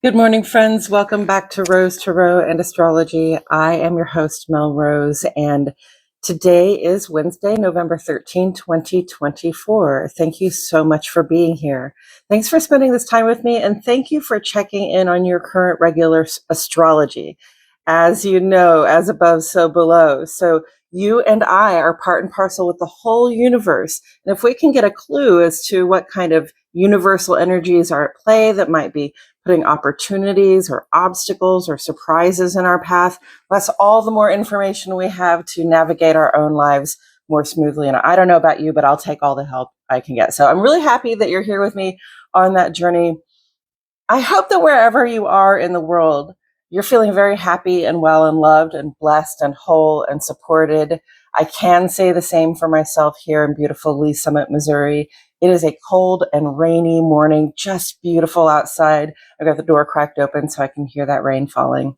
Good morning, friends. Welcome back to Rose Tarot and Astrology. I am your host, Mel Rose, and today is Wednesday, November 13, 2024. Thank you so much for being here. Thanks for spending this time with me, and thank you for checking in on your current regular astrology. As you know, as above, so below. So you and I are part and parcel with the whole universe. And if we can get a clue as to what kind of universal energies are at play that might be putting opportunities or obstacles or surprises in our path, that's all the more information we have to navigate our own lives more smoothly. And I don't know about you, but I'll take all the help I can get. So I'm really happy that you're here with me on that journey. I hope that wherever you are in the world, you're feeling very happy and well and loved and blessed and whole and supported. I can say the same for myself here in beautiful Lee Summit, Missouri. It is a cold and rainy morning, just beautiful outside. I've got the door cracked open so I can hear that rain falling.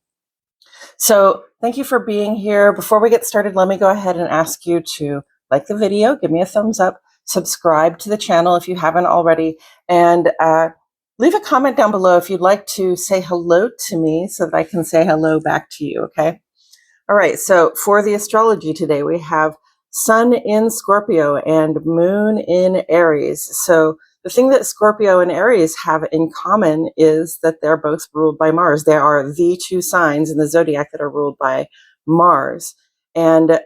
So thank you for being here. Before we get started, let me go ahead and ask you to like the video, give me a thumbs up, subscribe to the channel if you haven't already, and leave a comment down below if you'd like to say hello to me so that I can say hello back to you, okay? All right, so for the astrology today, we have Sun in Scorpio and Moon in Aries. So the thing that Scorpio and Aries have in common is that they're both ruled by Mars. They are the two signs in the Zodiac that are ruled by Mars. And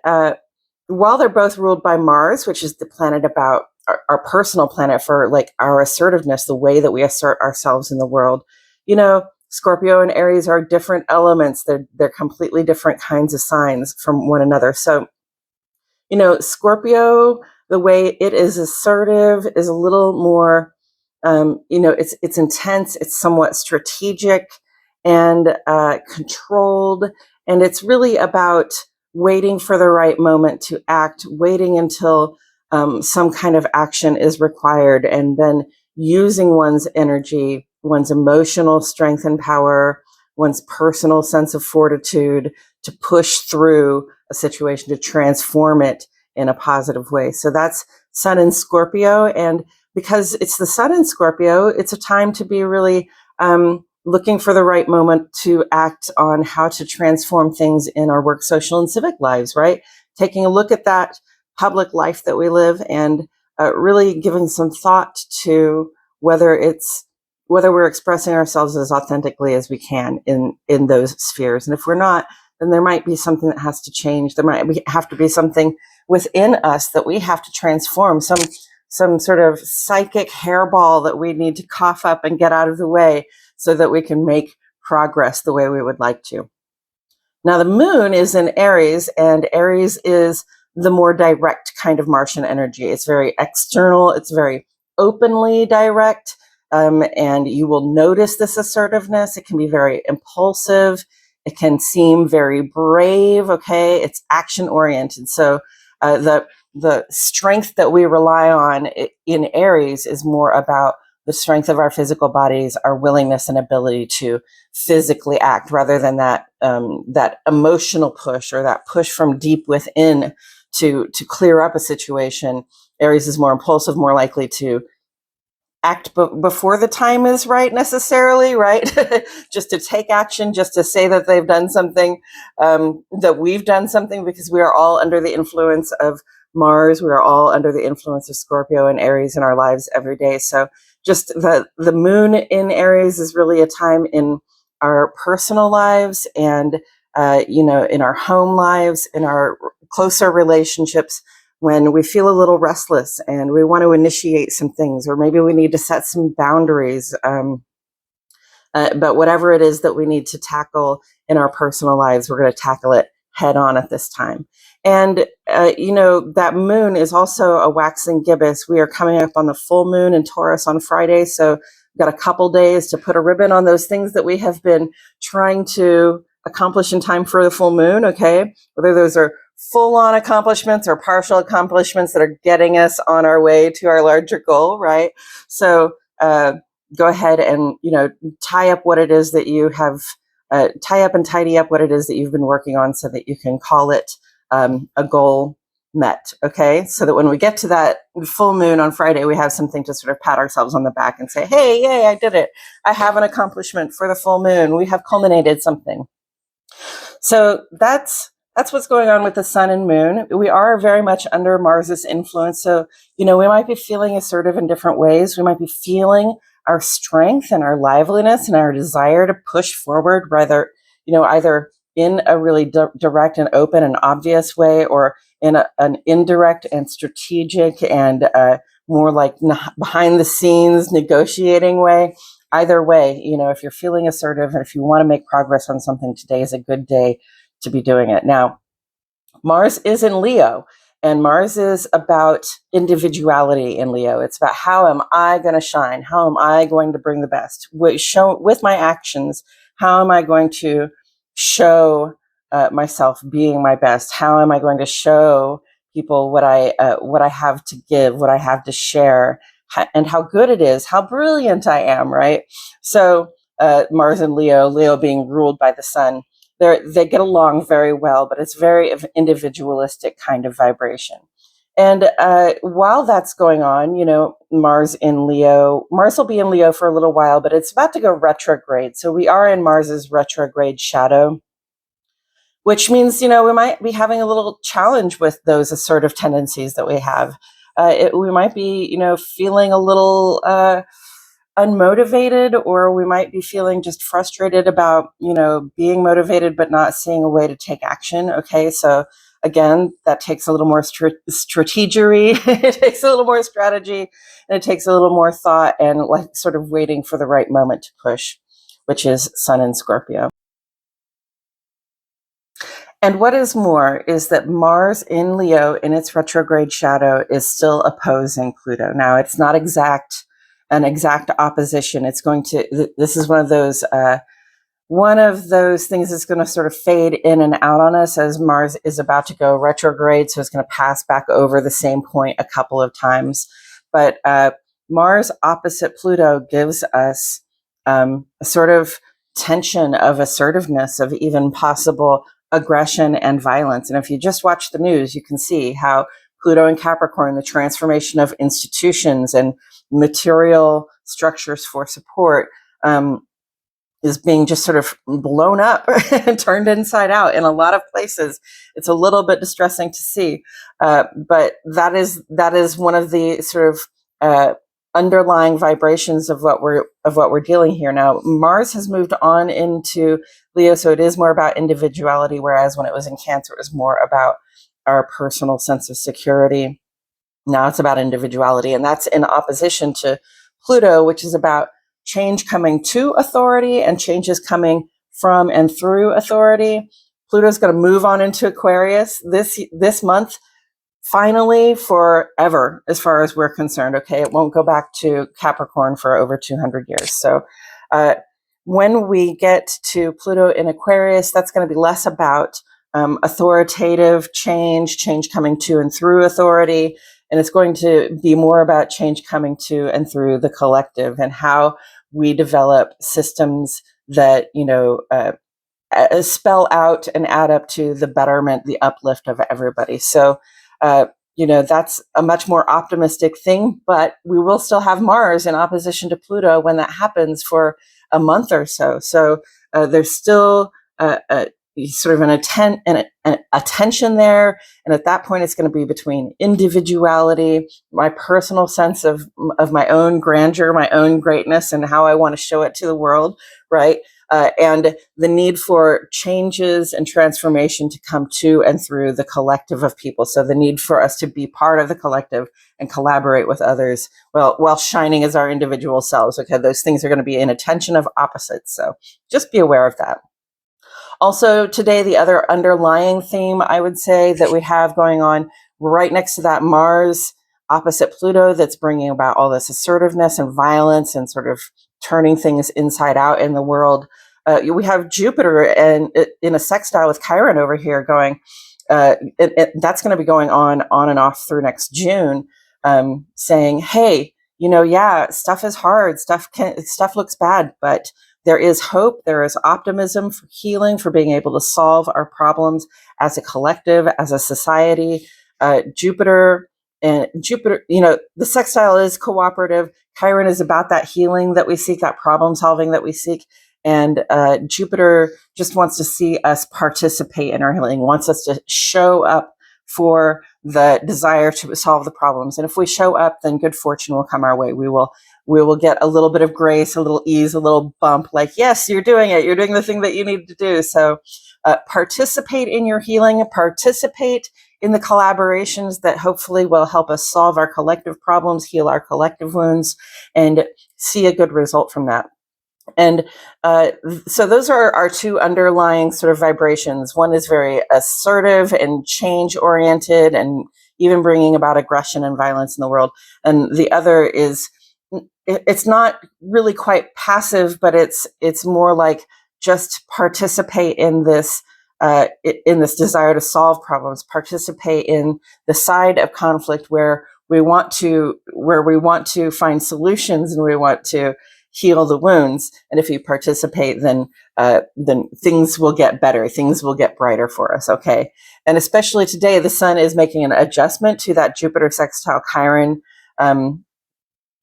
while they're both ruled by Mars, which is the planet about our personal planet for like our assertiveness, the way that we assert ourselves in the world, you know, Scorpio and Aries are different elements. They're completely different kinds of signs from one another. So, you know, Scorpio, the way it is assertive is a little more, it's intense. It's somewhat strategic and controlled. And it's really about waiting for the right moment to act, waiting until some kind of action is required, and then using one's energy, one's emotional strength and power, one's personal sense of fortitude to push through a situation, to transform it in a positive way. So that's Sun in Scorpio. And because it's the Sun in Scorpio, it's a time to be really looking for the right moment to act on how to transform things in our work, social, and civic lives, right? Taking a look at that public life that we live and really giving some thought to whether we're expressing ourselves as authentically as we can in those spheres. And if we're not, then there might be something that has to change. There might have to be something within us that we have to transform, some sort of psychic hairball that we need to cough up and get out of the way so that we can make progress the way we would like to. Now, the moon is in Aries, and Aries is the more direct kind of Martian energy. It's very external. It's very openly direct. And you will notice this assertiveness. It can be very impulsive. It can seem very brave. Okay. It's action oriented. So, the strength that we rely on in Aries is more about the strength of our physical bodies, our willingness and ability to physically act, rather than that emotional push or that push from deep within to clear up a situation. Aries is more impulsive, more likely to act before the time is right, necessarily, right? Just to take action, just to say that they've done something, that we've done something, because we are all under the influence of Mars. We are all under the influence of Scorpio and Aries in our lives every day. So just the moon in Aries is really a time in our personal lives and, in our home lives, in our closer relationships, when we feel a little restless and we want to initiate some things, or maybe we need to set some boundaries. But whatever it is that we need to tackle in our personal lives, we're going to tackle it head on at this time. And, that moon is also a waxing gibbous. We are coming up on the full moon in Taurus on Friday. So we've got a couple days to put a ribbon on those things that we have been trying to accomplish in time for the full moon. Okay. Whether those are full-on accomplishments or partial accomplishments that are getting us on our way to our larger goal, right? So go ahead and, tie up what it is that you have, tie up and tidy up what it is that you've been working on so that you can call it a goal met. Okay. So that when we get to that full moon on Friday, we have something to sort of pat ourselves on the back and say, hey, yay, I did it. I have an accomplishment for the full moon. We have culminated something. So that's what's going on with the sun and moon. We are very much under Mars's influence. So, we might be feeling assertive in different ways. We might be feeling our strength and our liveliness and our desire to push forward, rather, either in a really direct and open and obvious way, or in an indirect and strategic and more like behind the scenes negotiating way. Either way, if you're feeling assertive and if you want to make progress on something, today is a good day to be doing it. Now, Mars is in Leo, and Mars is about individuality in Leo. It's about, how am I going to shine? How am I going to bring the best? With my actions, how am I going to show myself being my best? How am I going to show people what I have to give, what I have to share, and how good it is, how brilliant I am, right? So Mars and Leo being ruled by the sun, they get along very well, but it's very individualistic kind of vibration. And while that's going on, Mars will be in Leo for a little while, but it's about to go retrograde. So we are in Mars's retrograde shadow, which means, we might be having a little challenge with those assertive tendencies that we have. We might be, feeling a little unmotivated, or we might be feeling just frustrated about, being motivated but not seeing a way to take action. Okay, so again, that takes a little more strategery. It takes a little more strategy, and it takes a little more thought, and like sort of waiting for the right moment to push, which is Sun in Scorpio. And what is more is that Mars in Leo in its retrograde shadow is still opposing Pluto. Now, it's not an exact opposition. It's going to, this is one of those things that's going to sort of fade in and out on us as Mars is about to go retrograde. So it's going to pass back over the same point a couple of times. But Mars opposite Pluto gives us a sort of tension of assertiveness, of even possible aggression and violence. And if you just watch the news, you can see how Pluto in Capricorn, the transformation of institutions and material structures for support, is being just sort of blown up and turned inside out in a lot of places. It's a little bit distressing to see, but that is one of the sort of underlying vibrations of what we're dealing here. Now, Mars has moved on into Leo, so it is more about individuality, whereas when it was in Cancer, it was more about our personal sense of security. Now it's about individuality, and that's in opposition to Pluto, which is about change coming to authority and changes coming from and through authority. Pluto's going to move on into Aquarius this month, finally, forever, as far as we're concerned. Okay, it won't go back to Capricorn for over 200 years. So when we get to Pluto in Aquarius, that's going to be less about authoritative change coming to and through authority, and it's going to be more about change coming to and through the collective, and how we develop systems that spell out and add up to the betterment, the uplift of everybody. So that's a much more optimistic thing, but we will still have Mars in opposition to Pluto when that happens for a month or so. So there's still sort of an attention there. And at that point, it's going to be between individuality, my personal sense of my own grandeur, my own greatness, and how I want to show it to the world, right? And the need for changes and transformation to come to and through the collective of people. So the need for us to be part of the collective and collaborate with others, while shining as our individual selves. Okay, those things are going to be in a tension of opposites. So just be aware of that. Also today, the other underlying theme I would say that we have going on right next to that Mars opposite Pluto, that's bringing about all this assertiveness and violence and sort of turning things inside out in the world. We have Jupiter and in a sextile with Chiron over here going, that's going to be going on and off through next June, saying, hey, stuff is hard, stuff looks bad, but there is hope, there is optimism for healing, for being able to solve our problems as a collective, as a society. Jupiter, the sextile is cooperative. Chiron is about that healing that we seek, that problem solving that we seek. And Jupiter just wants to see us participate in our healing, wants us to show up for the desire to solve the problems. And if we show up, then good fortune will come our way. We will get a little bit of grace, a little ease, a little bump, like, yes, you're doing it. You're doing the thing that you need to do. So participate in your healing, participate in the collaborations that hopefully will help us solve our collective problems, heal our collective wounds, and see a good result from that. And so those are our two underlying sort of vibrations. One is very assertive and change oriented and even bringing about aggression and violence in the world. And the other is, it's not really quite passive, but it's more like just participate in this desire to solve problems, participate in the side of conflict where we want to find solutions and we want to heal the wounds. And if you participate, then things will get better. Things will get brighter for us. Okay. And especially today, the sun is making an adjustment to that Jupiter sextile Chiron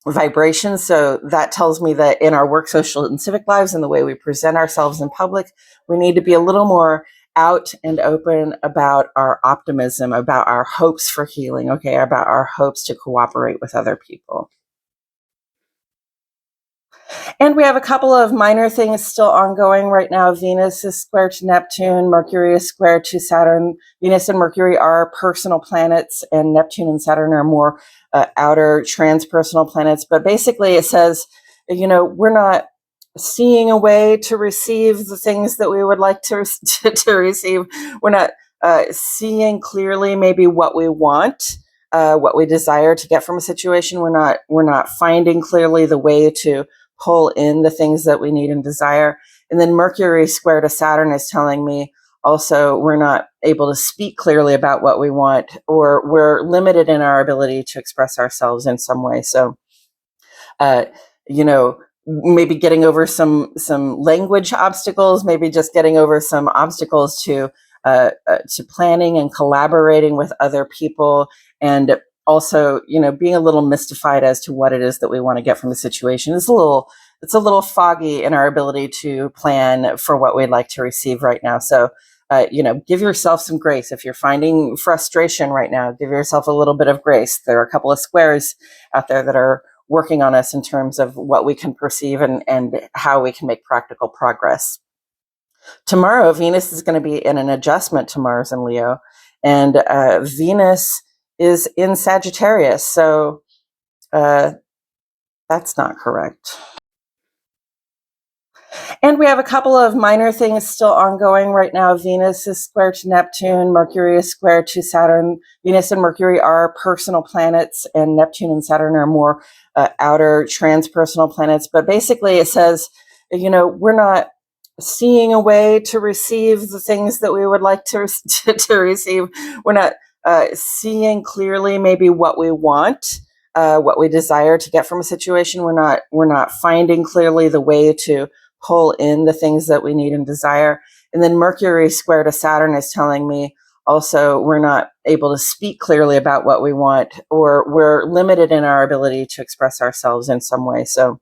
vibration. So that tells me that in our work, social, and civic lives and the way we present ourselves in public, we need to be a little more out and open about our optimism, about our hopes for healing, okay, about our hopes to cooperate with other people. And we have a couple of minor things still ongoing right now. Venus is square to Neptune. Mercury is square to Saturn. Venus and Mercury are personal planets, and Neptune and Saturn are more outer transpersonal planets. But basically it says, we're not seeing a way to receive the things that we would like to receive. We're not seeing clearly maybe what we want, what we desire to get from a situation. We're not finding clearly the way to pull in the things that we need and desire. And then Mercury square to Saturn is telling me also we're not able to speak clearly about what we want, or we're limited in our ability to express ourselves in some way. So, maybe getting over some language obstacles, maybe just getting over some obstacles to planning and collaborating with other people, and also, being a little mystified as to what it is that we want to get from the situation. It's a little foggy in our ability to plan for what we'd like to receive right now. So, give yourself some grace. If you're finding frustration right now, give yourself a little bit of grace. There are a couple of squares out there that are working on us in terms of what we can perceive and how we can make practical progress. Tomorrow, Venus is going to be in an adjustment to Mars and Leo, and Venus is in Sagittarius. So that's not correct. And we have a couple of minor things still ongoing right now. Venus is square to Neptune. Mercury is square to Saturn. Venus and Mercury are personal planets, and Neptune and Saturn are more outer transpersonal planets. But basically it says, we're not seeing a way to receive the things that we would like to receive. We're not seeing clearly maybe what we want, what we desire to get from a situation. We're not finding clearly the way to pull in the things that we need and desire. And then Mercury square to Saturn is telling me also we're not able to speak clearly about what we want, or we're limited in our ability to express ourselves in some way. So,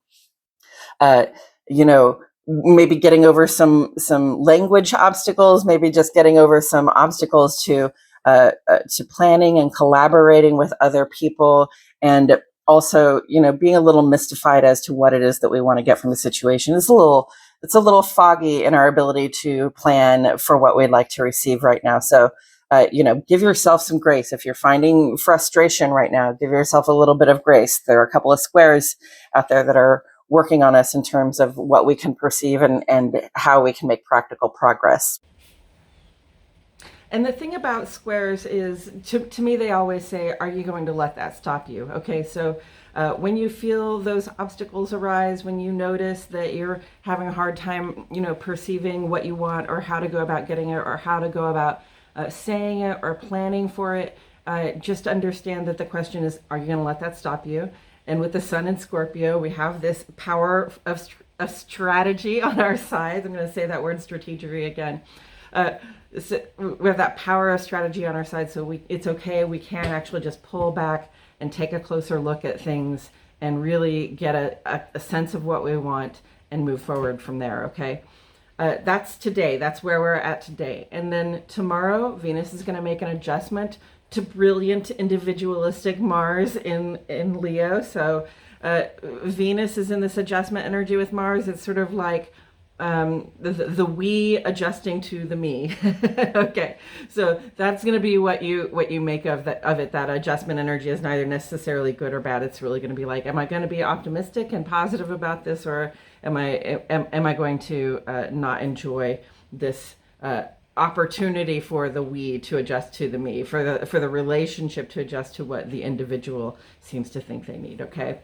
maybe getting over some language obstacles, maybe just getting over some obstacles to planning and collaborating with other people, and also, being a little mystified as to what it is that we want to get from the situation. It's a little foggy in our ability to plan for what we'd like to receive right now. So, give yourself some grace. If you're finding frustration right now, give yourself a little bit of grace. There are a couple of squares out there that are working on us in terms of what we can perceive and how we can make practical progress. And the thing about squares is, to me, they always say, are you going to let that stop you? Okay, so when you feel those obstacles arise, when you notice that you're having a hard time, perceiving what you want, or how to go about getting it, or how to go about saying it or planning for it, just understand that the question is, are you going to let that stop you? And with the sun in Scorpio, we have this power of strategy on our side. I'm going to say that word strategy again. So we have that power of strategy on our side, so it's okay. We can actually just pull back and take a closer look at things and really get a sense of what we want and move forward from there, okay? That's today. That's where we're at today. And then tomorrow, Venus is going to make an adjustment to brilliant, individualistic Mars in Leo. So Venus is in this adjustment energy with Mars. It's sort of like the we adjusting to the me. Okay, so that's going to be what you make of it. That adjustment energy is neither necessarily good or bad. It's really going to be like, am I going to be optimistic and positive about this, or am I going to not enjoy this opportunity for the we to adjust to the me, for the relationship to adjust to what the individual seems to think they need. Okay.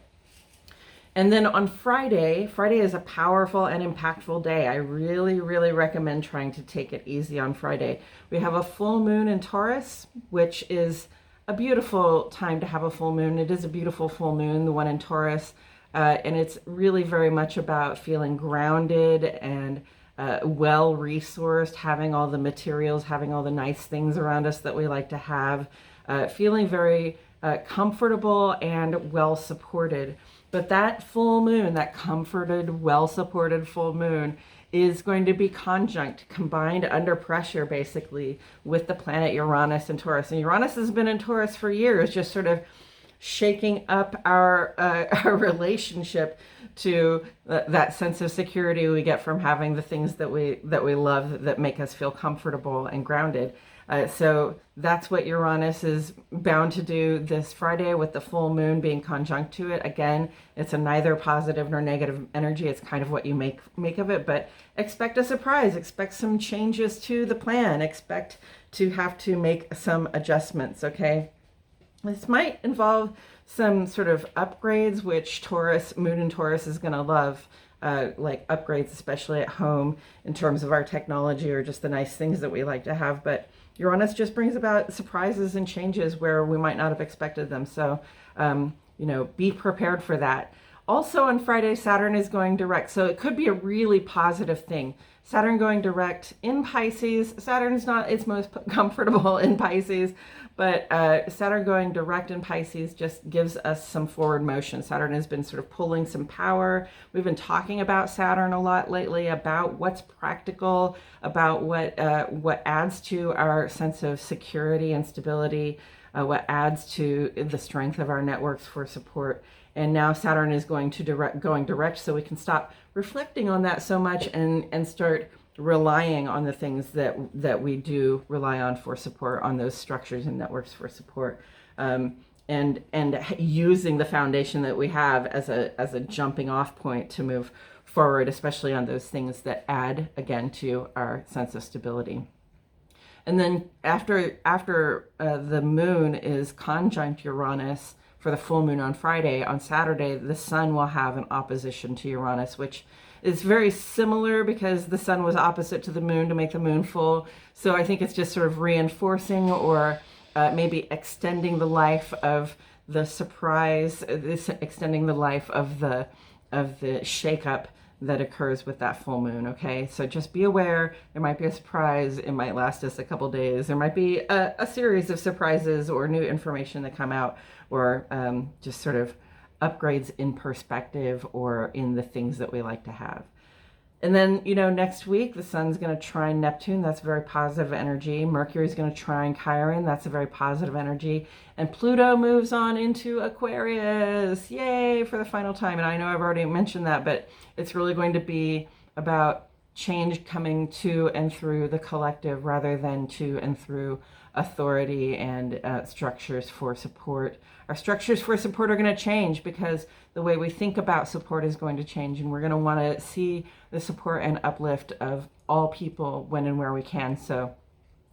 And then on Friday is a powerful and impactful day. I really, really recommend trying to take it easy on Friday. We have a full moon in Taurus, which is a beautiful time to have a full moon. It is a beautiful full moon, the one in Taurus. And it's really very much about feeling grounded and well-resourced, having all the materials, having all the nice things around us that we like to have, feeling very comfortable and well-supported. But that full moon, that comforted, well-supported full moon, is going to be conjunct, combined under pressure, basically, with the planet Uranus in Taurus. And Uranus has been in Taurus for years, just sort of shaking up our relationship to that sense of security we get from having the things that we love, that make us feel comfortable and grounded. So that's what Uranus is bound to do this Friday, with the full moon being conjunct to it. Again, it's a neither positive nor negative energy. It's kind of what you make of it, but expect a surprise. Expect some changes to the plan. Expect to have to make some adjustments, okay? This might involve some sort of upgrades, which moon in Taurus is going to love, like upgrades, especially at home, in terms of our technology or just the nice things that we like to have. But Uranus just brings about surprises and changes where we might not have expected them. So, be prepared for that. Also on Friday, Saturn is going direct. So it could be a really positive thing. Saturn going direct in Pisces. Saturn's not its most comfortable in Pisces, but Saturn going direct in Pisces just gives us some forward motion. Saturn has been sort of pulling some power. We've been talking about Saturn a lot lately, about what's practical, about what adds to our sense of security and stability, what adds to the strength of our networks for support. And now Saturn is going direct, so we can stop reflecting on that so much and start relying on the things that we do rely on for support, on those structures and networks for support, and using the foundation that we have as a jumping off point to move forward, especially on those things that add again to our sense of stability. And then after the moon is conjunct Uranus for the full moon on Friday, on Saturday, the sun will have an opposition to Uranus, which is very similar because the sun was opposite to the moon to make the moon full. So I think it's just sort of reinforcing or maybe extending the life of the surprise, extending the life of the shakeup that occurs with that full moon. Okay, so just be aware. There might be a surprise. It might last us a couple days. There might be a series of surprises or new information that come out, or just sort of upgrades in perspective or in the things that we like to have. And then, next week, the sun's going to trine Neptune. That's very positive energy. Mercury's going to trine Chiron. That's a very positive energy. And Pluto moves on into Aquarius. Yay, for the final time. And I know I've already mentioned that, but it's really going to be about change coming to and through the collective rather than to and through authority and structures for support. Our structures for support are going to change because the way we think about support is going to change, and we're going to want to see the support and uplift of all people when and where we can. So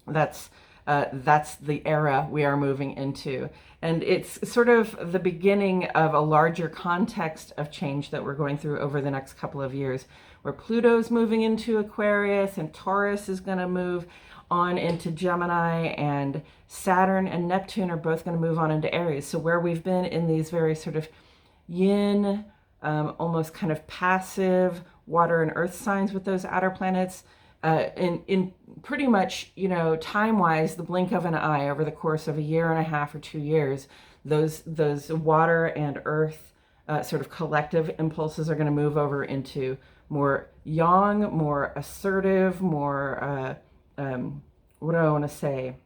that's the era we are moving into. And it's sort of the beginning of a larger context of change that we're going through over the next couple of years, where Pluto's moving into Aquarius and Taurus is going to move on into Gemini, and Saturn and Neptune are both going to move on into Aries. So where we've been in these very sort of yin, almost kind of passive water and earth signs with those outer planets, in pretty much, time-wise, the blink of an eye over the course of a year and a half or 2 years, those water and earth sort of collective impulses are going to move over into more yang, more assertive, more, what do I want to say?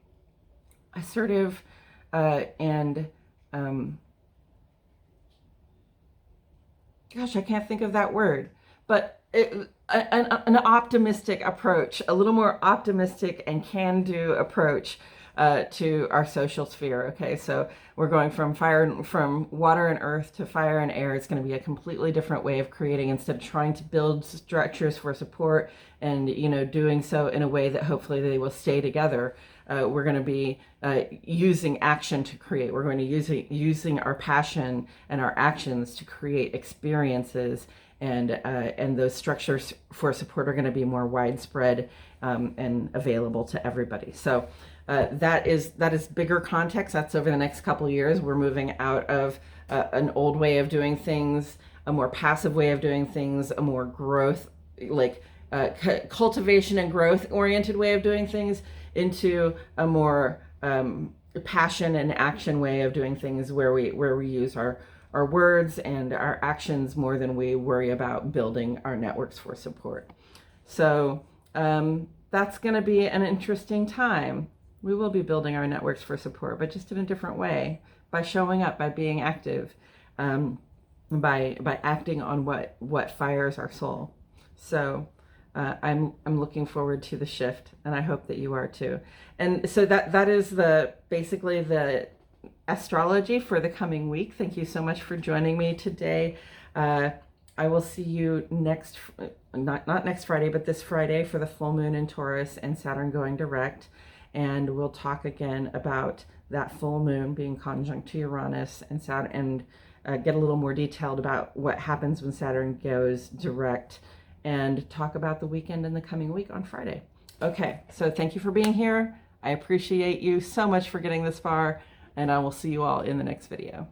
Assertive and gosh, I can't think of that word, but an optimistic approach, a little more optimistic and can-do approach to our social sphere. Okay, so we're going from water and earth to fire and air. It's going to be a completely different way of creating, instead of trying to build structures for support and doing so in a way that hopefully they will stay together. We're going to be using action to create. We're going to using our passion and our actions to create experiences, and those structures for support are going to be more widespread and available to everybody. So that is bigger context. That's over the next couple of years. We're moving out of an old way of doing things, a more passive way of doing things, a more growth, like cultivation and growth oriented way of doing things, into a more passion and action way of doing things, where we use our words and our actions more than we worry about building our networks for support. So that's going to be an interesting time. We will be building our networks for support, but just in a different way, by showing up, by being active, by acting on what fires our soul. So I'm looking forward to the shift, and I hope that you are too. And so that is basically the astrology for the coming week. Thank you so much for joining me today. I will see you not next Friday, but this Friday for the full moon in Taurus and Saturn going direct. And we'll talk again about that full moon being conjunct to Uranus and Saturn, and get a little more detailed about what happens when Saturn goes direct, and talk about the weekend and the coming week on Friday. Okay, so thank you for being here. I appreciate you so much for getting this far, and I will see you all in the next video.